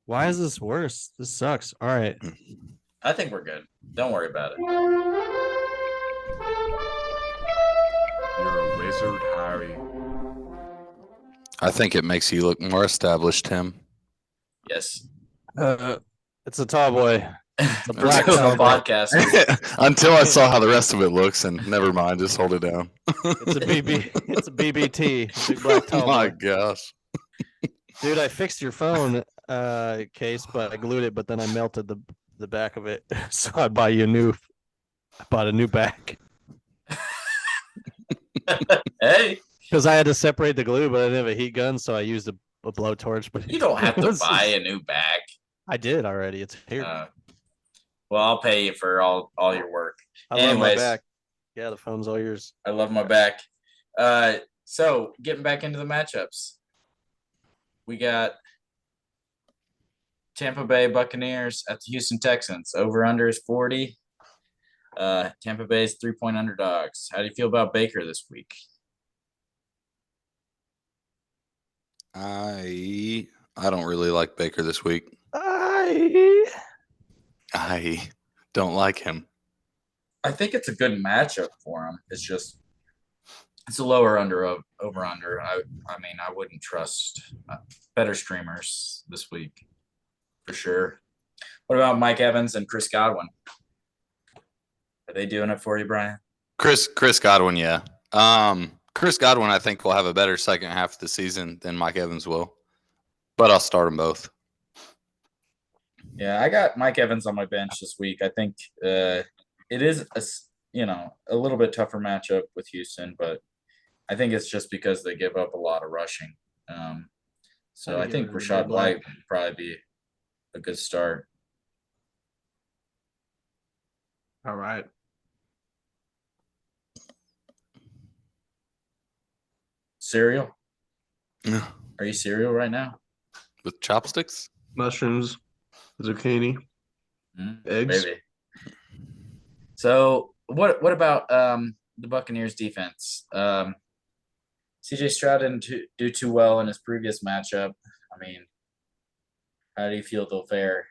Why is this worse? This sucks. All right. I think we're good. Don't worry about it. You're a wizard, Harry. I think it makes you look more established, Tim. Yes. It's a tall boy. The black the towel. podcast. Until I saw how the rest of it looks, and never mind, just hold it down. It's a BB. It's a BBT. Big black tall My boy. gosh. Dude, I fixed your phone case, but I glued it, but then I melted the back of it. So I bought a new back. Hey, Because I had to separate the glue, but I didn't have a heat gun, so I used a blowtorch. But you don't have to buy a new bag. I did already. It's here. Well, I'll pay you for all your work. I love my back. Yeah, the phone's all yours. I love my back. So getting back into the matchups, we got Tampa Bay Buccaneers at the Houston Texans. Over under is 40. Tampa Bay's 3-point underdogs. How do you feel about Baker this week? I don't really like Baker this week. I don't like him. I think it's a good matchup for him. It's just it's a lower over under. I mean, I wouldn't trust better streamers this week for sure. What about Mike Evans and Chris Godwin? Are they doing it for you, Brian? Chris Godwin, yeah. Chris Godwin, I think, will have a better second half of the season than Mike Evans will. But I'll start them both. Yeah, I got Mike Evans on my bench this week. I think it is a little bit tougher matchup with Houston, but I think it's just because they give up a lot of rushing. So I think Rachaad White would probably be a good start. All right. Cereal? Yeah. Are you cereal right now? With chopsticks? Mushrooms, zucchini, eggs. Maybe. So what about the Buccaneers defense? CJ Stroud didn't do too well in his previous matchup. I mean, how do you feel they'll fare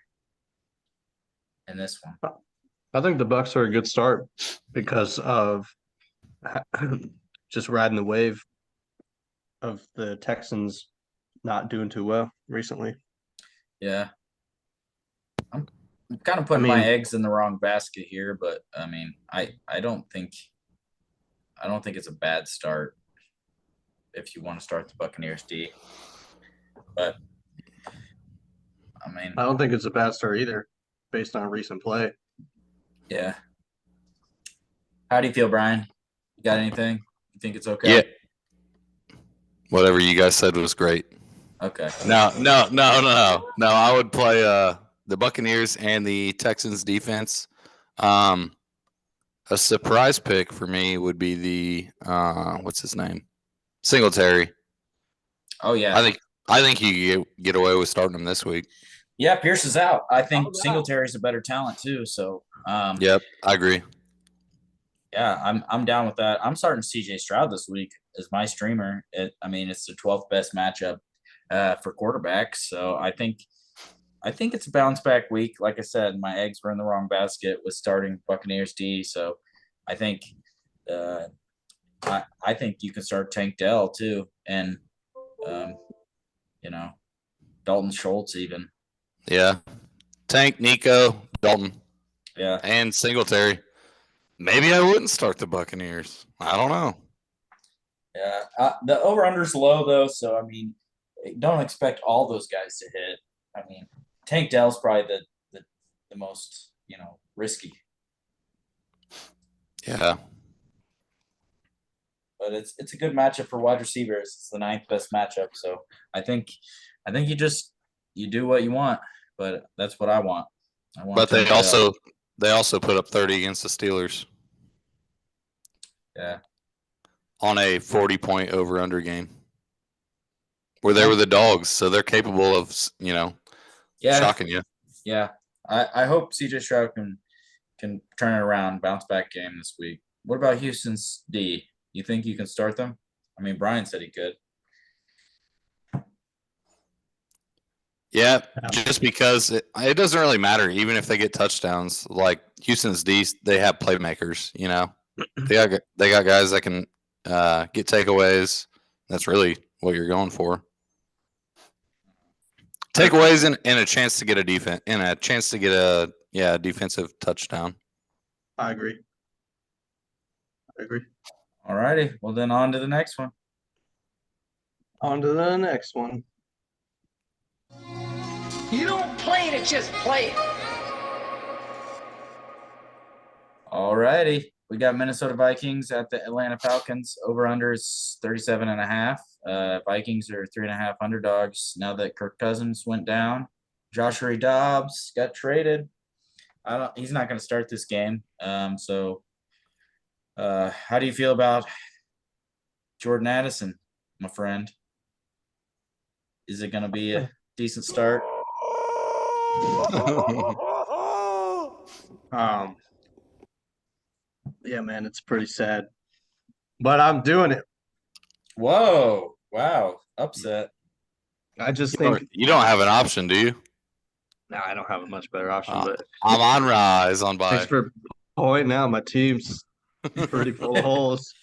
in this one? I think the Bucks are a good start because of just riding the wave of the Texans not doing too well recently. Yeah. I'm kind of putting my eggs in the wrong basket here, but I mean, I don't think it's a bad start if you want to start the Buccaneers D. But I mean, I don't think it's a bad start either, based on recent play. Yeah. How do you feel, Brian? You got anything? You think it's okay? Yeah. Whatever you guys said was great. Okay. No. I would play the Buccaneers and the Texans defense. A surprise pick for me would be the what's his name? Singletary. Oh yeah. I think you get away with starting him this week. Yeah, Pierce is out. I think Singletary's a better talent too. So yep, I agree. Yeah, I'm down with that. I'm starting CJ Stroud this week as my streamer. It's the 12th best matchup for quarterbacks. So I think it's a bounce back week. Like I said, my eggs were in the wrong basket with starting Buccaneers D. So I think I think you can start Tank Dell too, and Dalton Schultz even. Yeah, Tank, Nico, Dalton. Yeah, and Singletary. Maybe I wouldn't start the Buccaneers. I don't know. Yeah, the over/under's low though, so I mean, don't expect all those guys to hit. I mean, Tank Dell's probably the most risky. Yeah, but it's a good matchup for wide receivers. It's the 9th best matchup, so I think you do what you want, but that's what I want. But they also put up 30 against the Steelers. Yeah. On a 40-point over/under game. Where they were the dogs, so they're capable of, shocking you. Yeah. I hope CJ Stroud can turn it around, bounce back game this week. What about Houston's D? You think you can start them? I mean, Brian said he could. Yeah, Yeah. just because it doesn't really matter, even if they get touchdowns. Like Houston's D, they have playmakers. You know, they got guys that can get takeaways. That's really what you're going for. Takeaways and a chance to get a defense and a chance to get a defensive touchdown. I agree. All righty. Well, then on to the next one. On to the next one. You don't play it, just play it. All righty. We got Minnesota Vikings at the Atlanta Falcons. Over under is 37.5. Vikings are 3.5 underdogs now that Kirk Cousins went down. Joshua Dobbs got traded. He's not going to start this game. So how do you feel about Jordan Addison, my friend? Is it going to be a decent start? Yeah, man, it's pretty sad, but I'm doing it. Whoa. Wow. Upset. I just think You don't have an option, do you? I don't have a much better option, Uh, but I'm on rise on thanks by. for pointing out my team's pretty full of holes.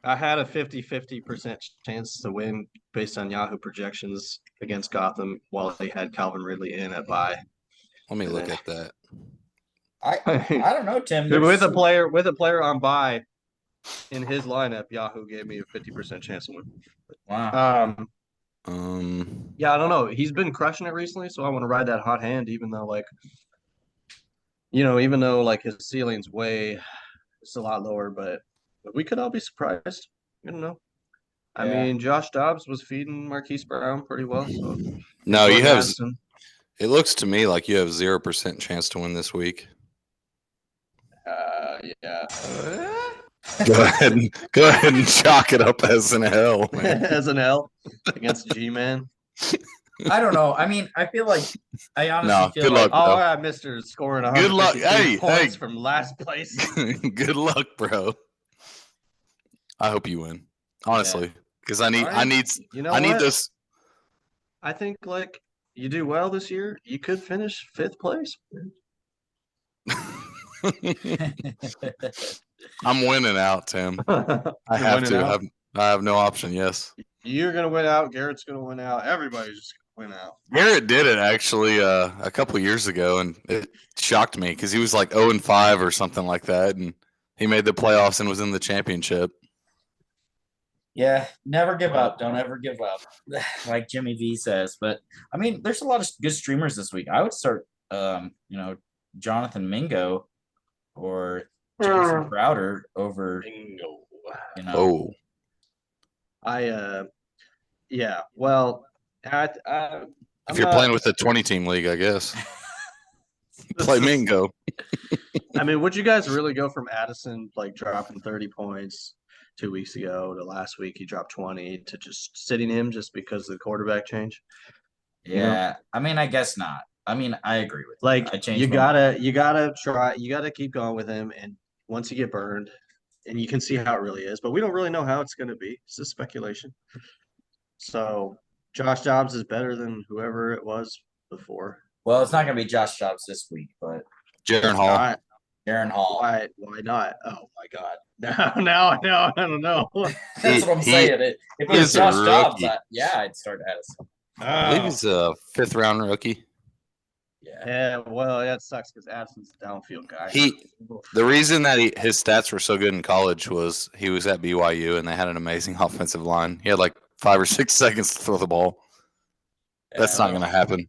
I had a 50% chance to win based on Yahoo projections against Gotham while they had Calvin Ridley in at bye. Let me look at that. I don't know, Tim. with a player on bye in his lineup, Yahoo gave me a 50% chance to win. Wow. Yeah, I don't know. He's been crushing it recently, so I want to ride that hot hand, even though his ceiling's it's a lot lower, but we could all be surprised. I don't know. I Yeah. mean, Josh Dobbs was feeding Marquise Brown pretty well. So No, you Jordan have. Addison. It looks to me like you have 0% chance to win this week. Yeah. Go ahead and chalk it up as an L, man. As an L against G-Man. I don't know. I mean, I feel like I honestly No, feel good like luck. Oh, Bro. yeah, Mr. scoring Good luck. 152 Hey, points hey. from last place. Good luck, bro. I hope you win, honestly, because I need You know I need what? this. I think you do well this year, you could finish 5th place. I'm winning out, Tim. I You're have winning to. out? I have no option. Yes. You're gonna win out. Garrett's gonna win out. Everybody's just gonna win out. Garrett did it actually a couple years ago, and it shocked me because he was like 0-5 or something like that, and he made the playoffs and was in the championship. Yeah, never give up. Don't ever give up, like Jimmy V says. But I mean, there's a lot of good streamers this week. I would start, Jonathan Mingo or Jason Crowder over. Oh, Yeah. Well, if you're playing with a 20-team league, I guess play Mingo. I mean, would you guys really go from Addison dropping 30 points 2 weeks ago to last week he dropped 20 to just sitting him just because of the quarterback change? Yeah, I mean, I guess not. I mean, I agree with you. I changed You my mind. gotta keep going with him, and once you get burned, and you can see how it really is, but we don't really know how it's gonna be. It's just speculation. So Josh Dobbs is better than whoever it was before. Well, it's not going to be Josh Dobbs this week, but Jaron Hall. Why? Aaron Hall. Why not? Oh my God! Now I don't know. That's what I'm He saying. If it was is a Josh Dobbs, rookie. I'd start Addison. I believe he's a 5th-round rookie. Yeah. Yeah, well, that sucks because Addison's a downfield guy. The reason that his stats were so good in college was he was at BYU and they had an amazing offensive line. He had 5 or 6 seconds to throw the ball. That's not going to happen.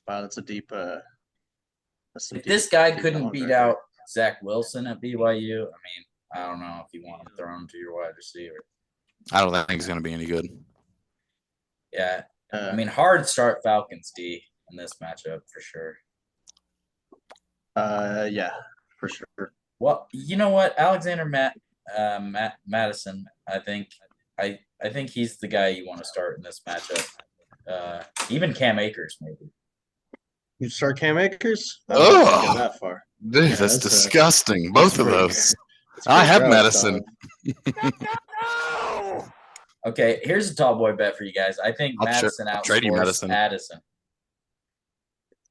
Wow, that's a deep. If this guy couldn't beat out Zach Wilson at BYU, I mean, I don't know if you want to throw him to your wide receiver. I don't think he's going to be any good. Yeah. I mean, hard start Falcons D in this matchup for sure. Yeah, for sure. Well, you know what? Alexander Madison, I think he's the guy you want to start in this matchup. Even Cam Akers, maybe. You start Cam Akers? I Oh. don't think that far. Dude, Yeah, that's that's, disgusting. Both of pretty- those. It's I pretty have gross, Madison. Okay, here's a tall boy bet for you guys. I think Madison I'll trade you outscores Madison. Addison.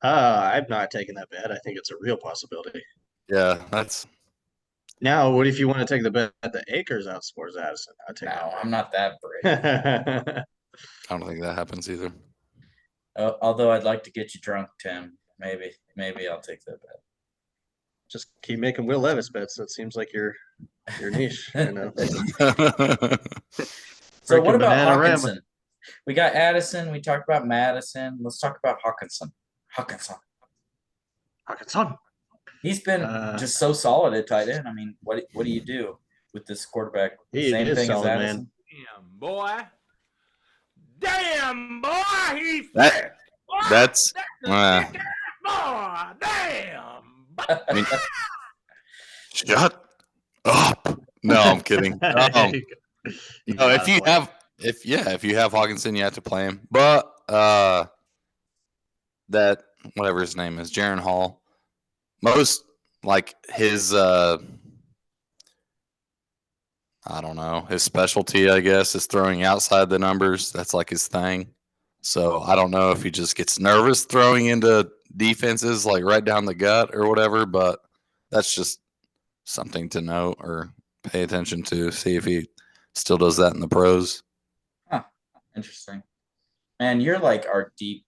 I'm not taking that bet. I think it's a real possibility. Yeah, that's Now, what if you want to take the bet that Akers outscores Addison? I'd take No, I'm not that brave. that. I don't think that happens either. Although I'd like to get you drunk, Tim. Maybe I'll take that bet. Just keep making Will Levis bets. That seems like your niche. You know. So what Freaking about Bananarama. Hawkinson? We got Addison. We talked about Madison. Let's talk about Hawkinson. Hawkinson. He's been just so solid at tight end. I mean, what do you do with this quarterback? He Same is thing solid, as man. Addison. Damn, boy. Damn, boy. He's That- that's boy. Damn. I mean, shut up. No, I'm kidding. You No, gotta play. if you have Hawkinson, you have to play him. But that whatever his name is, Jaron Hall, most like his I don't know, his specialty, I guess, is throwing outside the numbers. That's like his thing. So I don't know if he just gets nervous throwing into defenses like right down the gut or whatever, but that's just something to note or pay attention to. See if he still does that in the pros. Interesting. Man, you're like our deep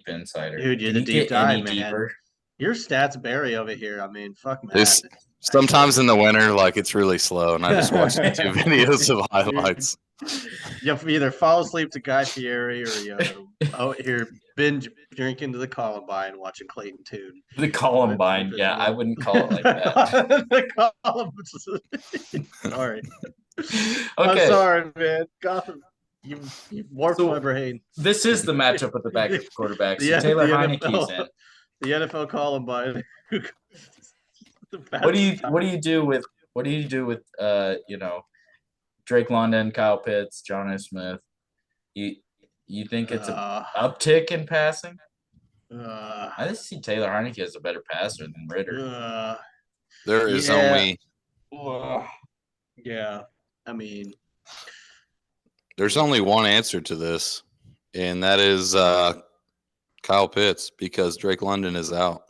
insider. Dude, you're Can the you deep get any dive, man. deeper? Your stats Barry over here. I mean, fuck man. This sometimes in the winter, like it's really slow, and I just watch YouTube videos of highlights. You either fall asleep to Guy Fieri or you're binge drinking to the Columbine watching Clayton Tune. The Columbine. Yeah, I wouldn't call it like that. The Columbine. Sorry. I'm Okay, sorry, man. Gotham, you warped So- my brain. this is the matchup at the back of quarterbacks. Yeah, So Taylor the Heineke's NFL. in. The NFL Columbine. What do you do with Drake London, Kyle Pitts, John Smith? You think it's a uptick in passing? I just see Taylor Heineke as a better passer than Ritter. There is Yeah. only Yeah, I mean, there's only one answer to this, and that is Kyle Pitts because Drake London is out.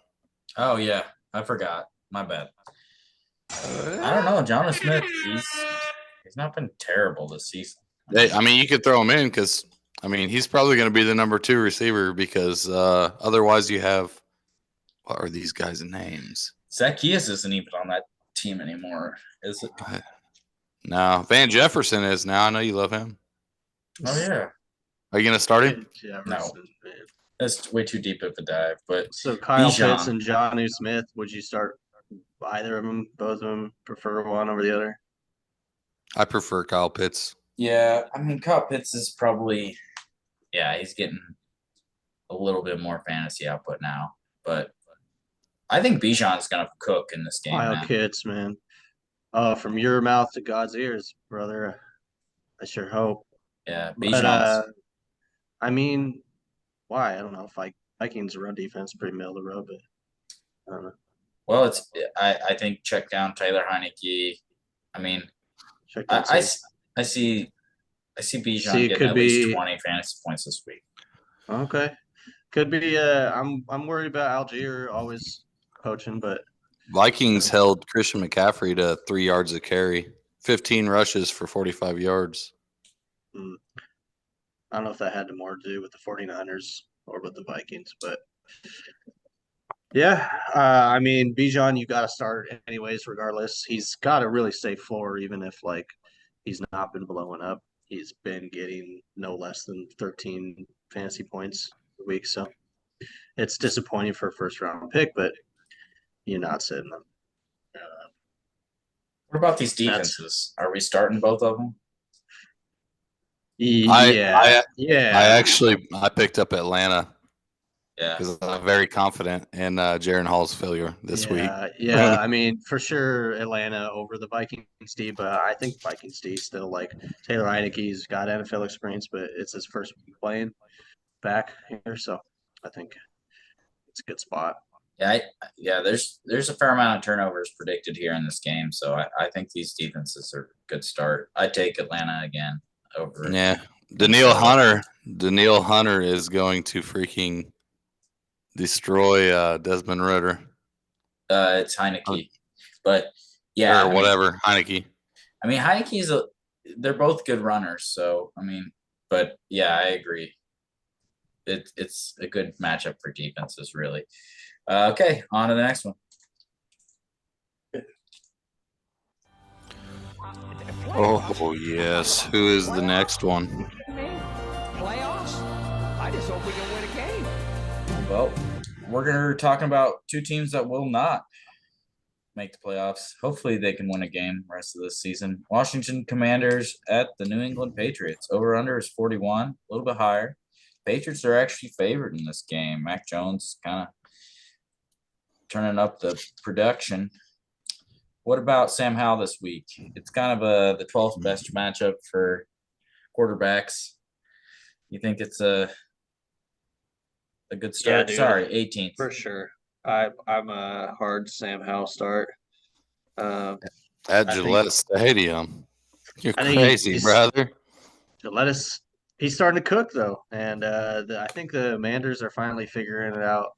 Oh yeah, I forgot. My bad. I don't know, John Smith. He's not been terrible this season. I mean, you could throw him in because I mean he's probably going to be the number 2 receiver because otherwise you have what are these guys' names? Zacchaeus isn't even on that team anymore, is it? No, Van Jefferson is now. I know you love him. Oh yeah, Are you going to start him? Jefferson, man. that's way too deep of a dive. But So Kyle Bijan. Pitts and Jonnu Smith, would you start either of them? Both of them? Prefer one over the other? I prefer Kyle Pitts. yeah, I mean, Kyle Pitts is probably, he's getting a little bit more fantasy output now. But I think Bijan's gonna cook in this game. Kyle Man. Pitts, man. From your mouth to God's ears, brother. I sure hope. Yeah, But Bijan's. I mean, why? I don't know. Vikings run defense pretty middle of the road, but I don't know. Well, I think check down Taylor Heineke. I mean, Check I that out. see Bijan See, it getting could at least be- 20 fantasy points this week. Okay. Could be I'm worried about Algier always poaching, but Vikings held Christian McCaffrey to 3 yards a carry, 15 rushes for 45 yards. I don't know if that had more to do with the 49ers or with the Vikings, but yeah, I mean, Bijan, you got to start anyways, regardless. He's got a really safe floor, even if like he's not been blowing up. He's been getting no less than 13 fantasy points a week, so it's disappointing for a first round pick, but you're not sitting them. What about these That's- defenses? Are we starting both of them? Yeah, I picked up Atlanta Yeah. because I'm very confident in Jaron Hall's failure this week. Yeah, I mean, for sure, Atlanta over the Vikings D, but I think Vikings D still like Taylor Heineke's got NFL experience, but it's his first week playing back here, so I think it's a good spot. Yeah, there's a fair amount of turnovers predicted here in this game, so I think these defenses are a good start. I take Atlanta again. over. Yeah. Daniil Hunter is going to freaking destroy Desmond Ritter It's Heineke, but yeah, or whatever. Heineke. I mean, Heineke's they're both good runners, so I mean, but yeah, I agree. It's a good matchup for defenses, really. Okay, on to the next one. Oh yes. Who is the next one? Playoffs? I just hope we can win a game. Well, we're gonna be talking about two teams that will not make the playoffs. Hopefully, they can win a game the rest of this season. Washington Commanders at the New England Patriots. Over under is 41, a little bit higher. Patriots are actually favored in this game. Mac Jones kind of turning up the production. What about Sam Howell this week? It's kind of the 12th best matchup for quarterbacks. You think it's a good start? dude. Sorry, 18th. For sure. I'm a hard Sam Howell start. At I Gillette think- Stadium. You're I think crazy, he's- brother. He's starting to cook though, and I think the Commanders are finally figuring it out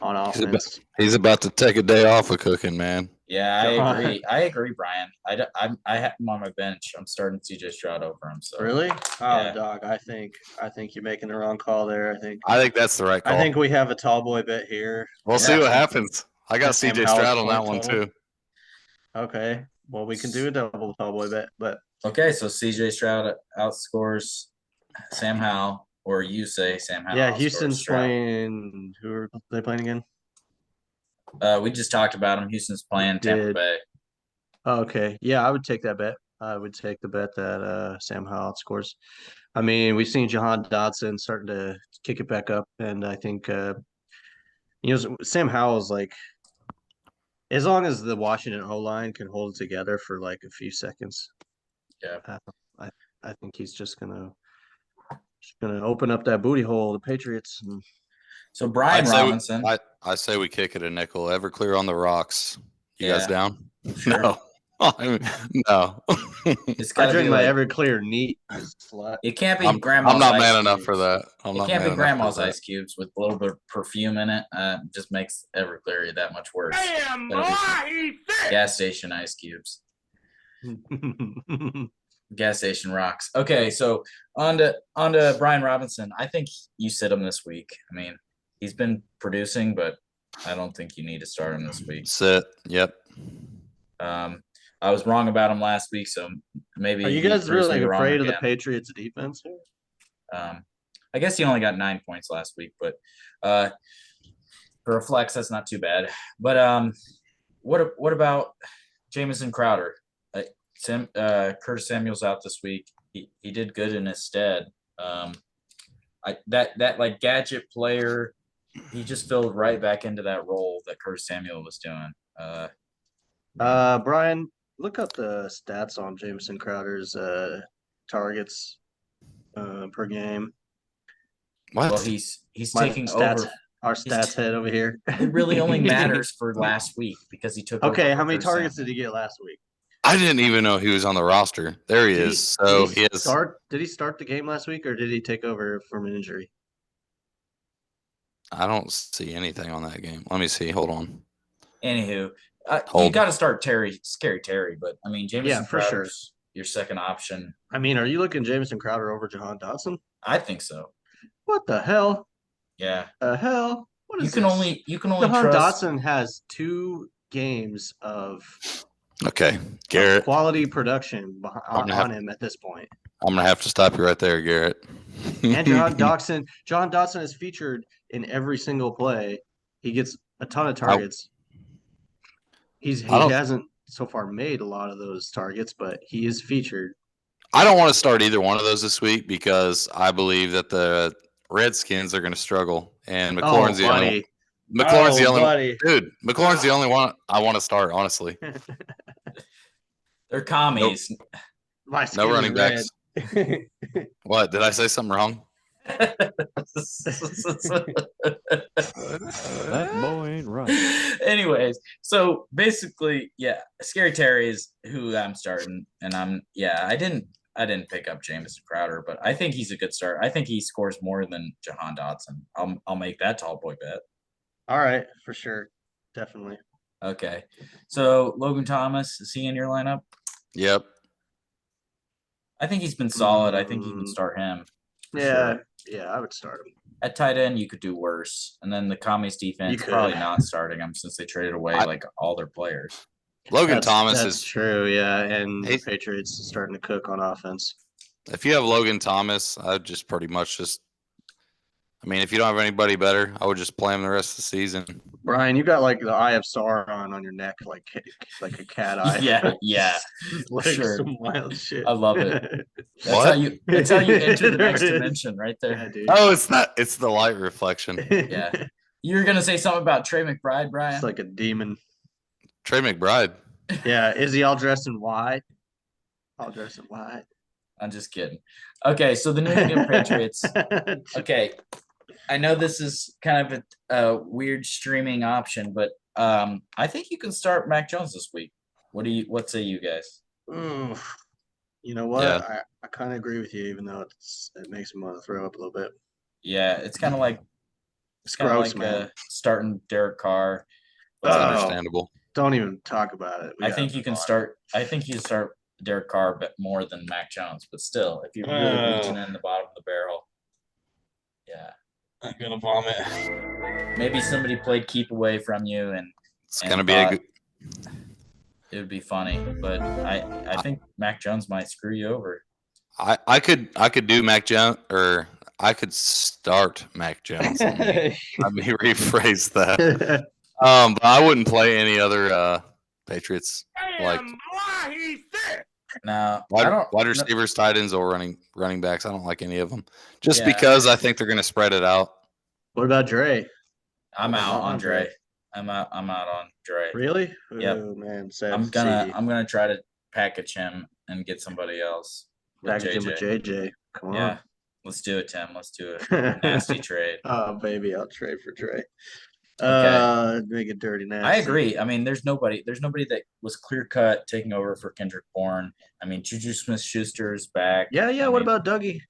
on offense. He's about to take a day off of cooking, man. Yeah, God. I agree, Brian. I have him on my bench. I'm starting CJ Stroud over him. So Really? Oh, Yeah. dog. I think you're making the wrong call there. I think That's the right call. I think we have a tall boy bet here. we'll see Yeah. what happens. I got And Sam CJ Howell's Stroud on that point one total. too. Okay. Well, we can do a double tall boy bet, but okay, so CJ Stroud outscores Sam Howell, or you say Sam Howell. yeah, outscores Houston's Stroud. playing. Who are they playing again? We just talked about him. Houston's playing Tampa Did- Bay. Oh, okay. Yeah, I would take that bet. I would take the bet that Sam Howell scores. I mean, we've seen Jahan Dotson starting to kick it back up, and I think Sam Howell's like, as long as the Washington O line can hold it together for like a few seconds. Yeah. I think he's just gonna open up that booty hole, the Patriots. And So Brian Robinson. I say we kick it a nickel. Everclear on the rocks. You guys Yeah. down? Sure. No. No. It's I gotta drink be my like, Everclear neat. Slut. it can't be I'm grandma's not ice man enough cubes. for that. I'm It not can't man be enough grandma's for that. ice cubes with a little bit of perfume in it. Just makes Everclear that much worse. Damn, That'll boy, be some he's thick. gas station ice cubes. Gas station rocks. Okay, so on to Brian Robinson. I think you sit him this week. I mean, he's been producing, but I don't think you need to start him this week. Sit. Yep. I was wrong about him last week, so maybe Are you he guys proves me really wrong afraid of the again. Patriots defense? I guess he only got 9 points last week, but for a flex, that's not too bad. But what about Jamison Crowder? Curtis Samuel's out this week. He did good in his stead. That like gadget player, he just filled right back into that role that Curtis Samuel was doing. Brian, look up the stats on Jamison Crowder's targets per game. What? Well, he's My taking stats, over. our stats head over here. It really only matters for last week because he took. Okay, over how many Curtis targets Samuel. did he get last week? I didn't even know he was on the roster. There he Did is. So did he is. Did he start the game last week, or did he take over from an injury? I don't see anything on that game. Let me see. Hold on. Anywho, you Hold. got to start Scary Terry, but I mean, Jameson Yeah, for sure. Crowder's your second option. I mean, are you looking Jamison Crowder over Jahan Dotson? I think so. What the hell? Yeah, Hell? What you is can this? only Jahan trust. Dotson has 2 games of Okay, Garrett. quality production I'm gonna have- on him at this point. I'm gonna have to stop you right there, Garrett. And Jahan Dotson is featured in every single play. He gets a ton of targets. He don't- hasn't so far made a lot of those targets, but he is featured. I don't want to start either one of those this week because I believe that the Redskins are going to struggle, and McLaurin's the only. McLaurin's the only buddy. dude. McLaurin's the only one I want to start. Honestly, They're commies. My no skin is running backs. red. What did I say? Something wrong? That boy ain't right. Anyways, so basically, yeah, Scary Terry is who I'm starting, and I I didn't pick up Jamison Crowder, but I think he's a good start. I think he scores more than Jahan Dotson. I'll make that tall boy bet. All right, for sure. Definitely. Okay. So Logan Thomas, is he in your lineup? Yep. I think he's been solid. I think you can Mm. start him. for Yeah, sure. yeah, I would start him. At tight end, you could do worse. And then the Commies defense, could. probably not starting him since they traded away I- like all their players. Logan Thomas that's is. true, yeah. And the He- Patriots starting to cook on offense. If you have Logan Thomas, I'd just pretty much just. I mean, if you don't have anybody better, I would just play him the rest of the season. Brian, you got like the eye of Sauron on your neck, like a cat eye. Yeah. like sure. some wild shit. I love it. That's What? how you enter the There next it is. dimension right there. Yeah, dude. Oh, it's not. It's the light reflection. Yeah. You were gonna say something about Trey McBride, Brian? It's like a demon. Trey McBride. Yeah, is he all dressed in white? All dressed in white. I'm just kidding. Okay, so the New England Patriots. Okay, I know this is kind of a weird streaming option, but I think you can start Mac Jones this week. What say you guys? Oof. You know what? Yeah. I kind of agree with you, even though it makes me want to throw up a little bit. Yeah, it's kind of like It's gross, man. starting Derek Carr. That's Oh. understandable. Don't even talk about it. We I gotta think you move can on. start. I think you start Derek Carr, but more than Mac Jones. But still, if you're really reaching in the bottom of the barrel, yeah, I'm gonna vomit. maybe somebody played keep away from you, and It's And gonna be a thought- good. it would be funny. But I think Mac Jones might screw you over. I could do Mac Jones, or I could start Mac Jones. Let me rephrase that. But I wouldn't play any other Patriots like Damn, boy, he's thick. Now, I wide, don't. wide no- receivers, tight ends, or running backs. I don't like any of them, just Yeah. because I think they're gonna spread it out. What about Dre? I'm out on Andre. Dre. I'm out on Dre. Really? Yep. Oh man, sad I'm to gonna see. I'm gonna try to package him and get somebody else. With Package him JJ. with JJ. Come Yeah, on. let's do it, Tim. Let's do it. Nasty trade. Oh baby, I'll trade for Dre. Okay. Make it dirty nasty. I agree. I mean, there's nobody that was clear cut taking over for Kendrick Bourne. I mean, Juju Smith-Schuster is back. Yeah, yeah. I What mean, about Dougie?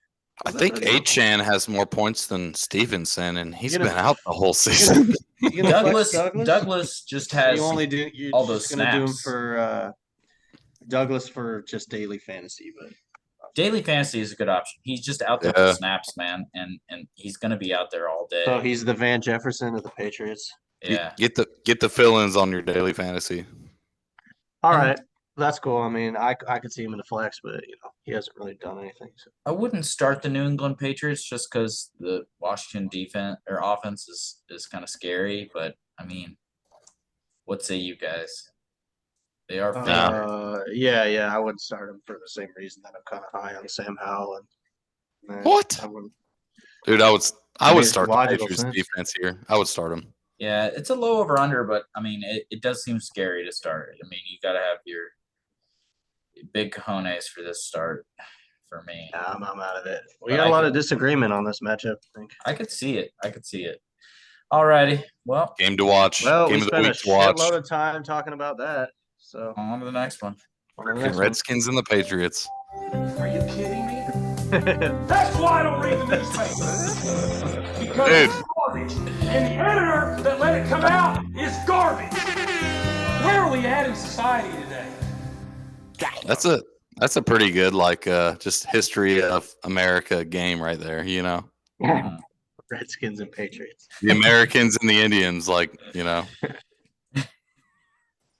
I What think about Dougie? Achan has more points than Stevenson, and he's You know- been out the whole season. You gonna flex Douglas just Or has you only do you all just those gonna do him snaps. for Douglas for just daily fantasy, but daily fantasy is a good option. He's just out there Yeah. for snaps, man, and he's gonna be out there all day. so he's the Van Jefferson of the Patriots. Yeah. Get the fill-ins on your daily fantasy. All And- right, that's cool. I mean, I could see him in the flex, but he hasn't really done anything. So. I wouldn't start the New England Patriots just because the Washington defense or offense is kind of scary. But I mean, what say you guys? They are favored. Yeah, I wouldn't start him for the same reason that I'm kind of high on Sam Howell. And What? I wouldn't. Dude, I would makes start the logical Patriots sense. defense here. I would start them. Yeah, it's a low over under, but I mean, it does seem scary to start. I mean, you got to have your big cojones for this start. For me, Nah, I'm out of it. We But got I a lot could- of disagreement on this matchup. I think. I could see it. Alrighty, well, Game to watch. Well, we Game of the spent a week to watch. shitload of time talking about that. So on to the next one. on to the next one. Redskins and the Patriots. Are you kidding me? That's why I don't read the newspaper. Because Dude. it's garbage. And the editor that let it come out is garbage. Where are we at in society today? That's a pretty good just history of America game right there. You know, Redskins and Patriots. the Americans and the Indians.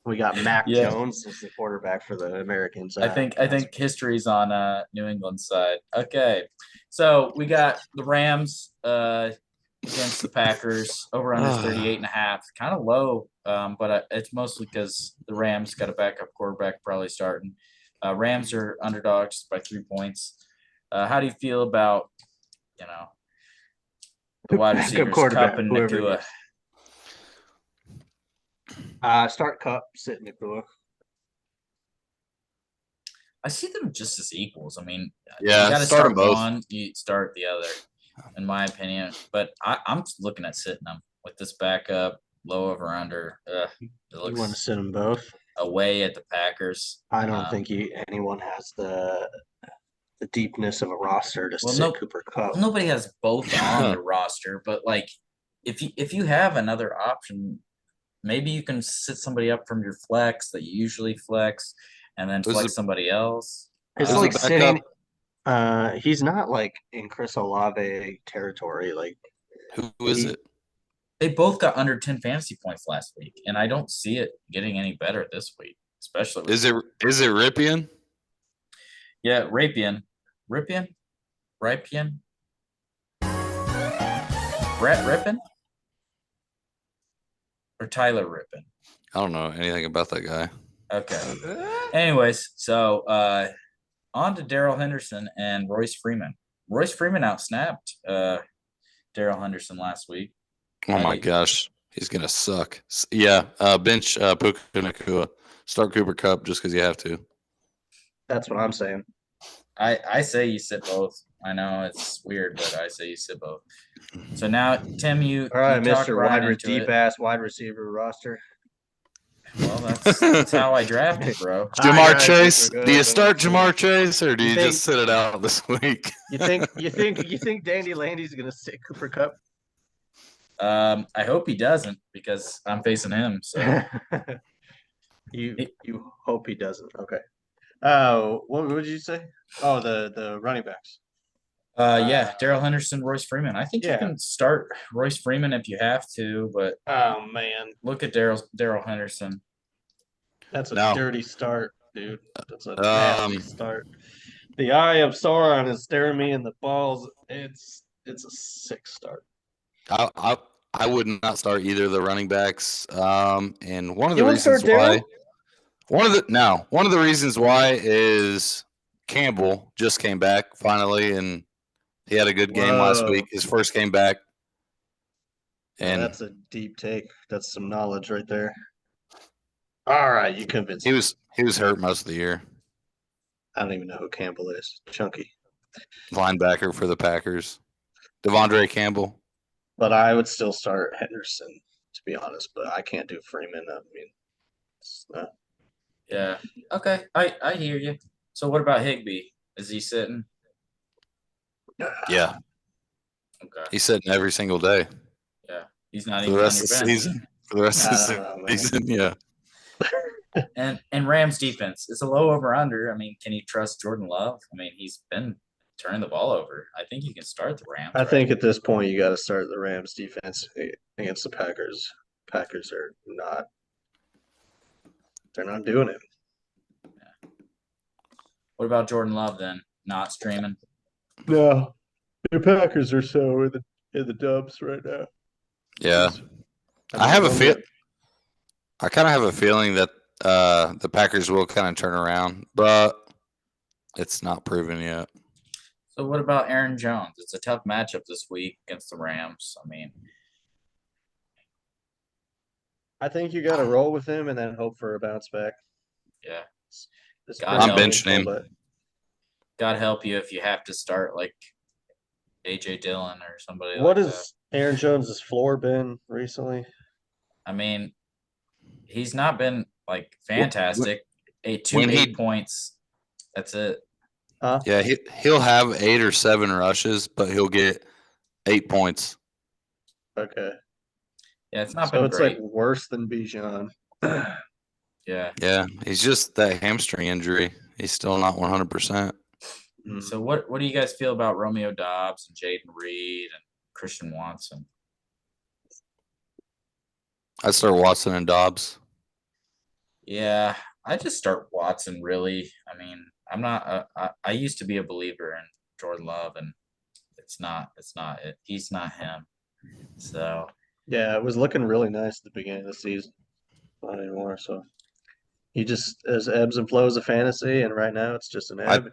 We got Mac Yeah. Jones as the quarterback for the Americans. I think history's on New England's side. Okay, so we got the Rams against the Packers over under 38.5. Kind of low, but it's mostly because the Rams got a backup quarterback probably starting. Rams are underdogs by 3 points. How do you feel about the wide Backup receivers quarterback, Cup and whoever Nakua? it Start Cup, sit Nakua. I see them just as equals. I mean, Yeah, you got to start 'em start both. one, you start the other, in my opinion. But I'm just looking at sitting them with this backup, low over under. It You want to looks sit them both? away at the Packers. I don't think anyone has the the deepness of a roster to Well, sit no- Cooper Cup. Nobody has both on the roster, but like if you have another option, maybe you can sit somebody up from your flex that you usually flex, and then Who's flex the- somebody else. It's Who's the like backup? sitting. He's not like in Chris Olave territory. Like Who is it? They both got under 10 fantasy points last week, and I don't see it getting any better this week, especially with Is it Ripien? yeah, Ripien, Brett Rippin, or Tyler Rippin. I don't know anything about that guy. Okay. Anyways, so on to Daryl Henderson and Royce Freeman. Royce Freeman outsnapped Daryl Henderson last week. Oh my gosh, he's gonna suck. Yeah, bench Puka Nacua. Start Cooper Cup just because you have to. that's what I'm saying. I say you sit both. I know it's weird, but I say you sit both. So now, Tim, you All right, you talked Mr. Ryan into Deep it. ass wide receiver roster. Well, that's how I drafted, bro. Jamar guys, Chase. super good, Do you but start let's see. Jamar Chase or do You you think- just sit it out this week? You think Danny Landy's gonna sit Cooper Cup? I hope he doesn't because I'm facing him. So you hope he doesn't. Okay. What would you say? Oh, the running backs. yeah, Daryl Henderson, Royce Freeman. I think you Yeah. can start Royce Freeman if you have to, but Oh man, look at Daryl Henderson. that's a No. dirty start, dude. That's a nasty Um, start. The eye of Sauron is staring me in the balls. It's a sick start. I would not start either of the running backs. And one of the You wouldn't start reasons why Daryl? one of the reasons why is Campbell just came back finally, and he had a good game last Whoa. week. His first game back, and That's a deep take. That's some knowledge right there. All right, you convinced he me. was hurt most of the year. I don't even know who Campbell is. Chunky. Linebacker for the Packers, Devondre Campbell. But I would still start Henderson, to be honest. But I can't do Freeman. I mean, it's not. Yeah. Okay. I hear you. So what about Higbee? Is he sitting? Yeah, Okay. he's sitting every single day He's not for even the on rest your of the bench. season. For the rest of I the don't know, man. season, yeah. And Rams defense, it's a low over under. I mean, can you trust Jordan Love? I mean, he's been turning the ball over. I think you can start the Rams. I right? think at this point you got to start the Rams defense against the Packers. Packers are not. They're not doing it. What about Jordan Love then? Not streaming. No, the Packers are so in the dubs right now. Yeah, I mean, have a they'll feel. get- I kind of have a feeling that the Packers will kind of turn around, but it's not proven yet. So what about Aaron Jones? It's a tough matchup this week against the Rams. I mean, I think you got to roll with him and then hope for a bounce back. yeah. It's God pretty help him. benching him. but God help you if you have to start like AJ Dillon or somebody What like has Aaron Jones's floor been recently? that. I mean, he's not been like fantastic. when he- 8 points. That's it. Huh? Yeah, he'll have 8 or 7 rushes, but he'll get 8 points. Okay, Yeah, it's not so been it's great. like worse than Bijan. Yeah. Yeah, he's just that hamstring injury. He's still not 100%. So what do you guys feel about Romeo Dobbs and Jaden Reed and Christian Watson? I'd start Watson and Dobbs. Yeah, I just start Watson really. I mean, I'm not I used to be a believer in Jordan Love and it's not it. He's not him. So Yeah, it was looking really nice at the beginning of the season. Not anymore. So he just has ebbs and flows of fantasy, and right now it's just an ebb.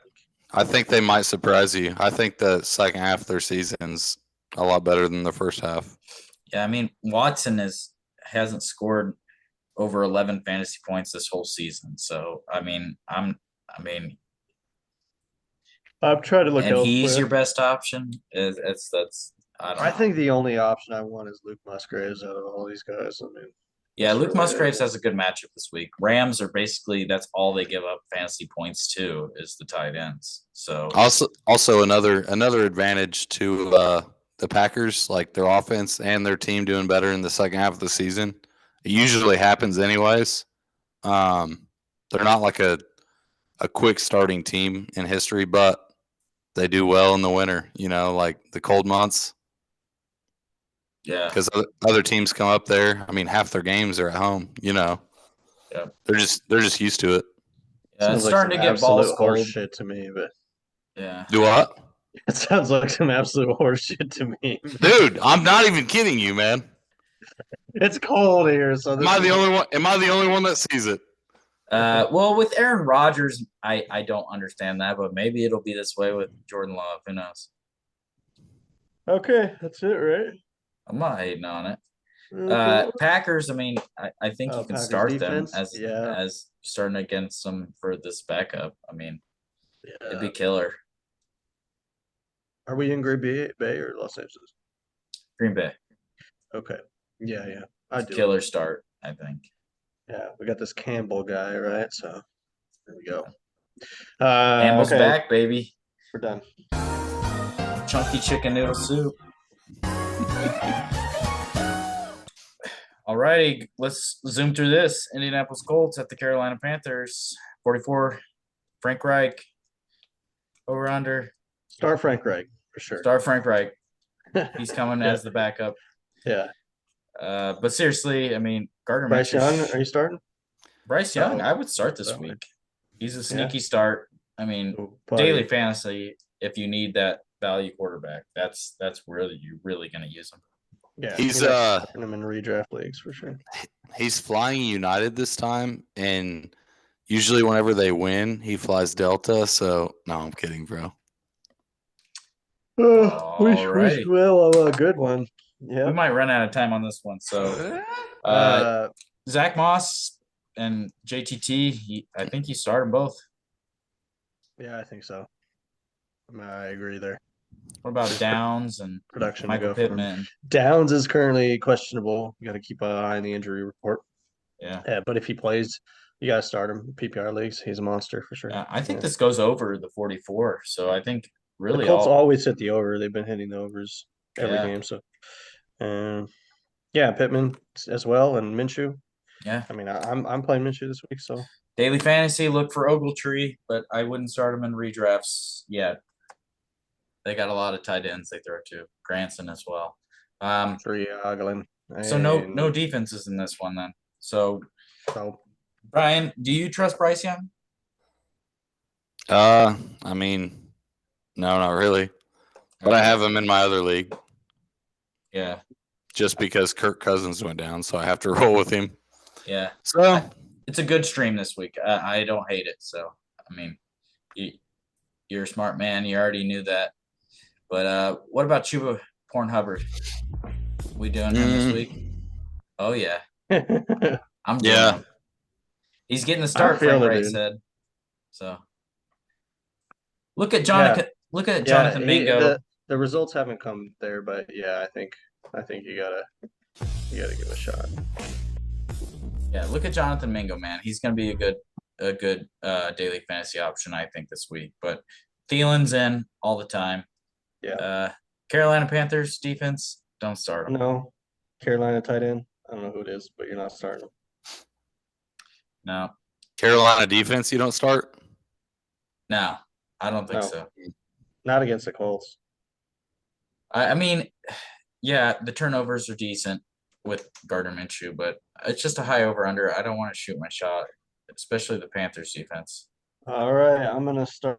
I think they might surprise you. I think the second half of their season's a lot better than the first half. yeah, I mean Watson hasn't scored over 11 fantasy points this whole season. So I mean I'm trying to look and he's elsewhere. your best option. That's I don't know. I think the only option I want is Luke Musgraves out of all these guys. I mean, Yeah, Luke That's Musgraves relatable. has a good matchup this week. Rams are basically that's all they give up fantasy points to is the tight ends. So Also another advantage to the Packers, like their offense and their team doing better in the second half of the season. It usually happens anyways. They're not like a quick starting team in history, but they do well in the winter, like the cold months, yeah, because other teams come up there. I mean, half their games are at home, Yeah. They're just used to it. yeah, Sounds it's like starting some to get balls absolute horse cold. shit to me, but Yeah, Do what? it sounds like some absolute horse shit to me. Dude, I'm not even kidding you, man. It's cold here, so Am I the only one? Am I the only one that sees it? well, with Aaron Rodgers, I don't understand that, but maybe it'll be this way with Jordan Love. Who knows? Okay, that's it, right? I'm not hating on it. Okay. Packers, I mean, I think you can Packers start them defense? as Yeah. starting against them for this backup. I mean, it'd be Yeah. killer. Are we in Green Bay or Los Angeles? Green Bay, Okay. Yeah. I do. killer start. I think. Yeah, we got this Campbell guy, right? So there we go. Campbell's Okay, back, baby. we're done. Chunky chicken noodle soup. Alrighty, let's zoom through this. Indianapolis Colts at the Carolina Panthers. 44. Frank Reich. Over under. Start Frank Reich for sure. Start Frank Reich. He's coming Yeah. as the backup. Yeah. But seriously, I mean, Gardner Bryce Minshew. Young, are you starting? Bryce Young, Oh, I would start this that way. week. He's a sneaky start. I mean, Buddy. daily fantasy. If you need that value quarterback, that's where you're really going to use him. Yeah, He's you're not starting him in redraft leagues for sure. he's flying United this time, and usually whenever they win, he flies Delta. So no, I'm kidding, bro. Alrighty. Well, a good one. We Yeah. might run out of time on this one. So, Zach Moss and JTT, I think you start them both. Yeah, I think so. I agree there. What about Downs and Production to Michael go from Pittman? Downs is currently questionable. You got to keep an eye on the injury report. Yeah. But if he plays, you got to start him. PPR leagues, he's a monster for sure. Yeah, I think Yeah. this goes over the 44. So I think really The Colts all always hit the over. They've been hitting the overs every Yeah. game. So, yeah, Pittman as well and Minshew. Yeah. I mean, I'm playing Minshew this week, so daily fantasy, look for Ogletree, but I wouldn't start him in redrafts yet. They got a lot of tight ends they throw to. Granson as well. three ogling. So no defenses in this one then. So Brian, do you trust Bryce Young? I mean, no, not really. But I have him in my other league Yeah. just because Kirk Cousins went down, so I have to roll with him. Yeah. So It's a good stream this week. I don't hate it. So, I mean, you're a smart man. You already knew that. But what about Chuba Porn Hubbard? We doing him this week? Oh, yeah. I'm doing Yeah. him. He's getting the start, feeling Frank it, Wright dude. said. So, look at Jonathan. Look at Jonathan Mingo. The results haven't come there, but yeah, I think you gotta give it a shot. Yeah, look at Jonathan Mingo, man. He's going to be a good daily fantasy option, I think, this week. But Thielen's in all the time. Yeah. Carolina Panthers defense, don't start them. No, Carolina tight end. I don't know who it is, but you're not starting them. No, Carolina defense, you don't start? no, I don't think No. so. Not against the Colts. I mean, yeah, the turnovers are decent with Gardner Minshew, but it's just a high over under. I don't want to shoot my shot, especially the Panthers defense. All right, I'm gonna start